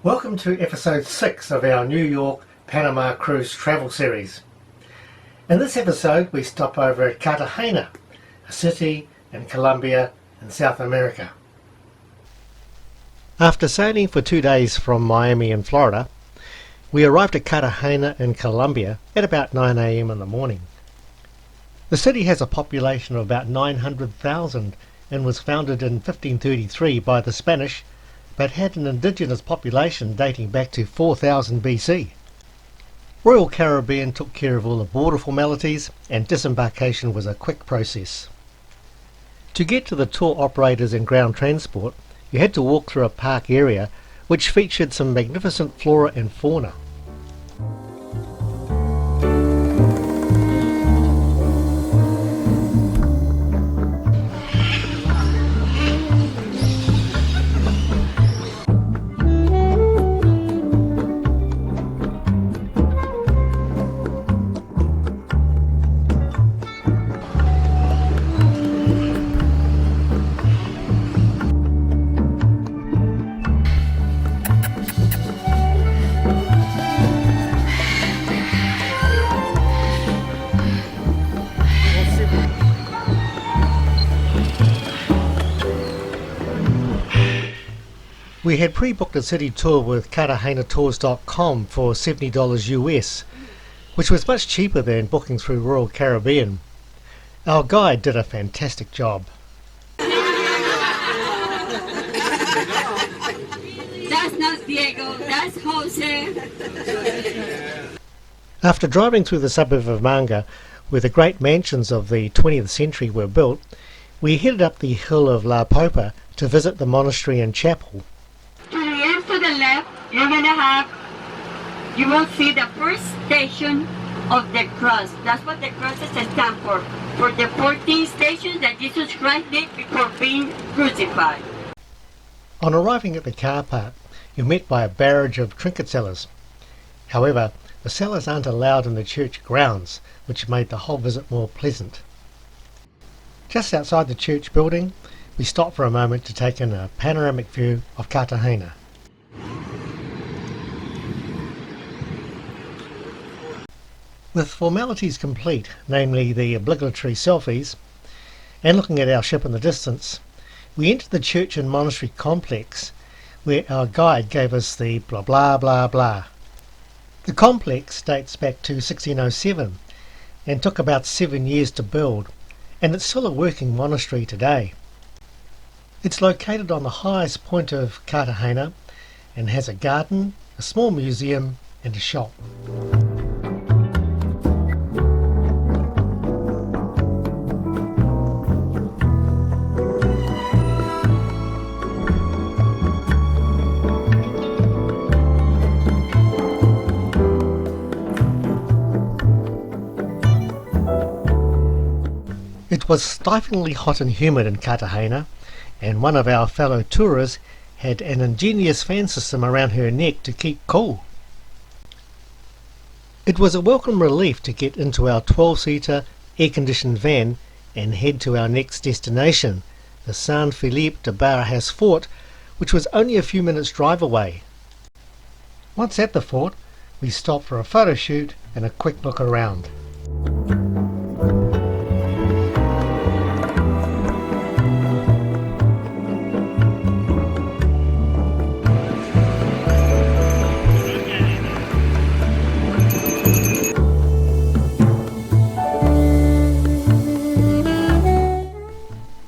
Welcome to episode 6 of our New York-Panama cruise travel series. In this episode we stop over at Cartagena, a city in Colombia in South America. After sailing for 2 days from Miami in Florida, we arrived at Cartagena in Colombia at about 9 a.m. in the morning. The city has a population of about 900,000 and was founded in 1533 by the Spanish, but had an indigenous population dating back to 4000 BC. Royal Caribbean took care of all the border formalities and disembarkation was a quick process. To get to the tour operators and ground transport, you had to walk through a park area which featured some magnificent flora and fauna. We had pre-booked a city tour with CartagenaTours.com for $70 US, which was much cheaper than booking through Royal Caribbean. Our guide did a fantastic job. That's not Diego, that's Jose. After driving through the suburb of Manga, where the great mansions of the 20th century were built, we headed up the hill of La Popa to visit the monastery and chapel. To the left, you will see the first station of the cross. That's what the crosses stand for the 14 stations that Jesus Christ did before being crucified. On arriving at the car park, you're met by a barrage of trinket sellers. However, the sellers aren't allowed in the church grounds, which made the whole visit more pleasant. Just outside the church building, we stopped for a moment to take in a panoramic view of Cartagena. With formalities complete, namely the obligatory selfies, and looking at our ship in the distance, we entered the church and monastery complex, where our guide gave us the blah blah blah blah. The complex dates back to 1607 and took about 7 years to build, and it's still a working monastery today. It's located on the highest point of Cartagena and has a garden, a small museum and a shop. It was stiflingly hot and humid in Cartagena, and one of our fellow tourists had an ingenious fan system around her neck to keep cool. It was a welcome relief to get into our 12-seater air-conditioned van and head to our next destination, the San Felipe de Barajas fort, which was only a few minutes' drive away. Once at the fort, we stopped for a photo shoot and a quick look around.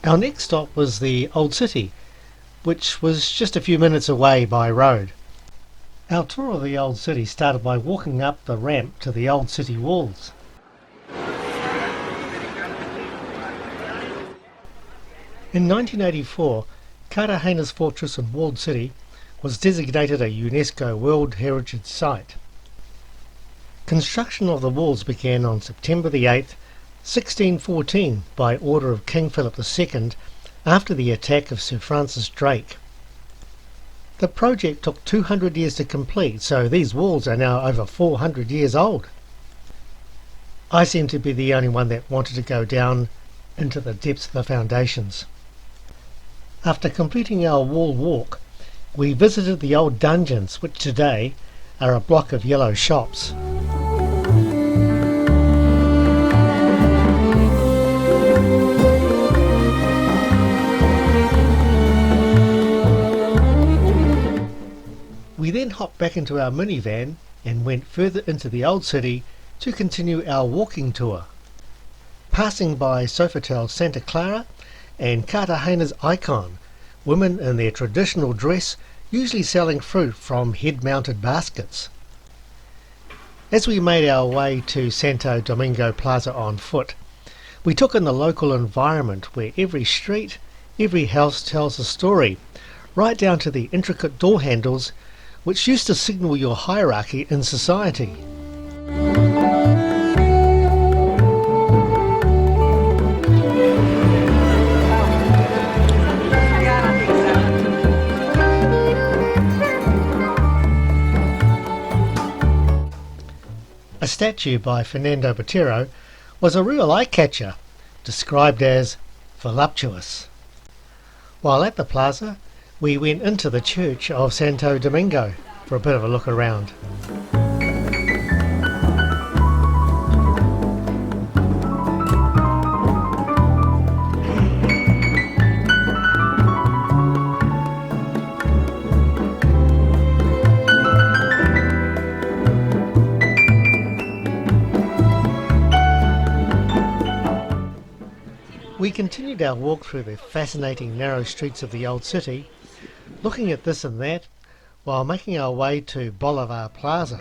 Our next stop was the Old City, which was just a few minutes away by road. Our tour of the Old City started by walking up the ramp to the Old City walls. In 1984, Cartagena's fortress and walled city was designated a UNESCO World Heritage Site. Construction of the walls began on September the 8th, 1614 by order of King Philip II after the attack of Sir Francis Drake. The project took 200 years to complete, so these walls are now over 400 years old. I seem to be the only one that wanted to go down into the depths of the foundations. After completing our wall walk, We visited the old dungeons, which today are a block of yellow shops. We then hopped back into our minivan and went further into the old city to continue our walking tour, passing by Sofitel Santa Clara and Cartagena's icon, women in their traditional dress usually selling fruit from head-mounted baskets. As we made our way to Santo Domingo Plaza on foot, we took in the local environment where every street, every house tells a story, right down to the intricate door handles which used to signal your hierarchy in society. A statue by Fernando Botero was a real eye-catcher, described as voluptuous. While at the plaza, we went into the church of Santo Domingo for a bit of a look around. We continued our walk through the fascinating narrow streets of the old city, looking at this and that, while making our way to Bolivar Plaza.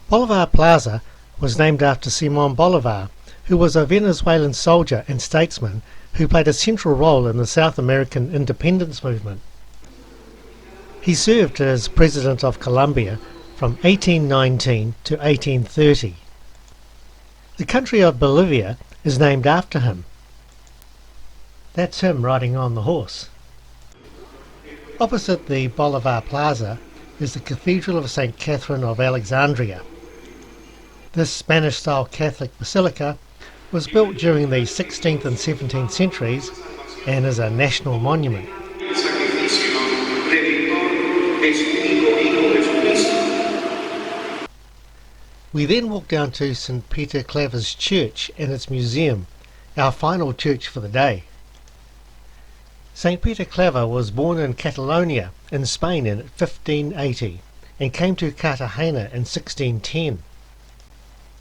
Bolivar Plaza was named after Simón Bolívar, who was a Venezuelan soldier and statesman who played a central role in the South American independence movement. He served as President of Colombia from 1819 to 1830. The country of Bolivia is named after him. That's him riding on the horse. Opposite the Bolivar Plaza is the Cathedral of St. Catherine of Alexandria. This Spanish-style Catholic basilica was built during the 16th and 17th centuries and is a national monument. We then walked down to St. Peter Claver's church and its museum, our final church for the day. St. Peter Claver was born in Catalonia in Spain in 1580 and came to Cartagena in 1610.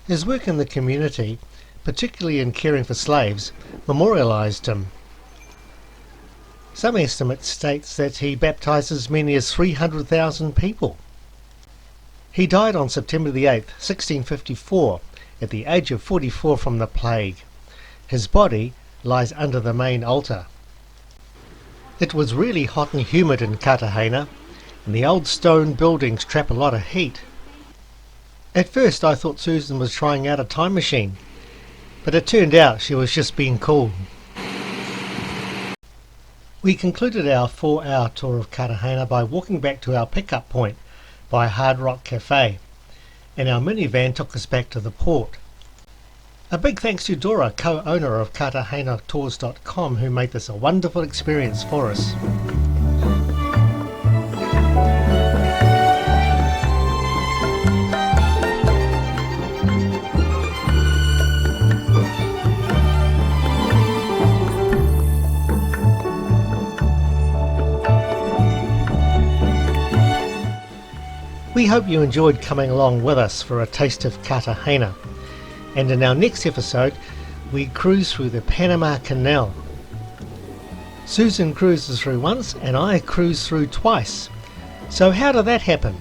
His work in the community, particularly in caring for slaves, memorialised him. Some estimates states that he baptised as many as 300,000 people. He died on September the 8th, 1654, at the age of 44 from the plague. His body lies under the main altar. It was really hot and humid in Cartagena, and the old stone buildings trap a lot of heat. At first I thought Susan was trying out a time machine, but it turned out she was just being cool. We concluded our 4-hour tour of Cartagena by walking back to our pickup point by Hard Rock Cafe, and our minivan took us back to the port. A big thanks to Dora, co-owner of CartagenaTours.com, who made this a wonderful experience for us. We hope you enjoyed coming along with us for a taste of Cartagena, and in our next episode we cruise through the Panama Canal. Susan cruises through once and I cruise through twice. So how did that happen?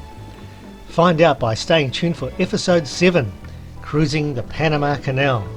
Find out by staying tuned for episode 7, Cruising the Panama Canal.